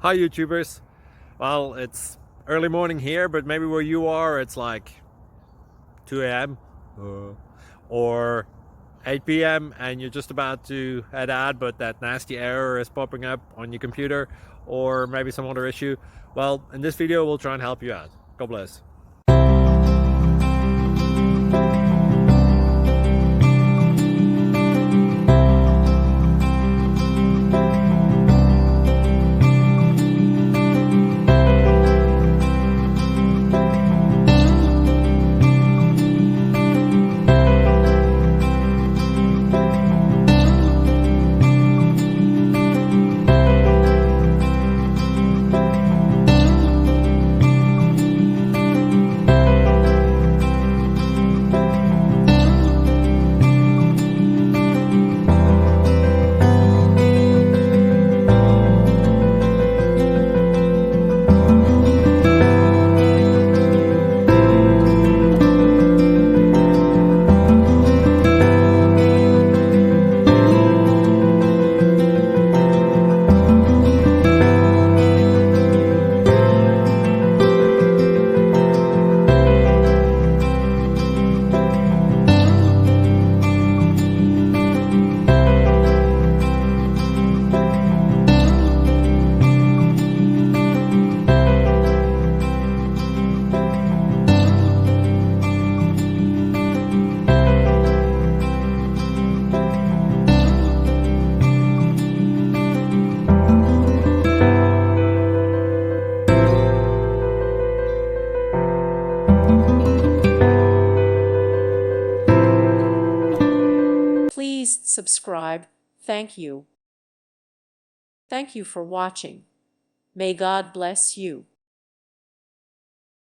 Hi YouTubers. Well, it's early morning here, but maybe where you are it's like 2 a.m. or 8 p.m. and you're just about to head out, but that nasty error is popping up on your computer, or maybe some other issue. Well, in this video we'll try and help you out. God bless. Please subscribe. Thank you. Thank you for watching. May God bless you.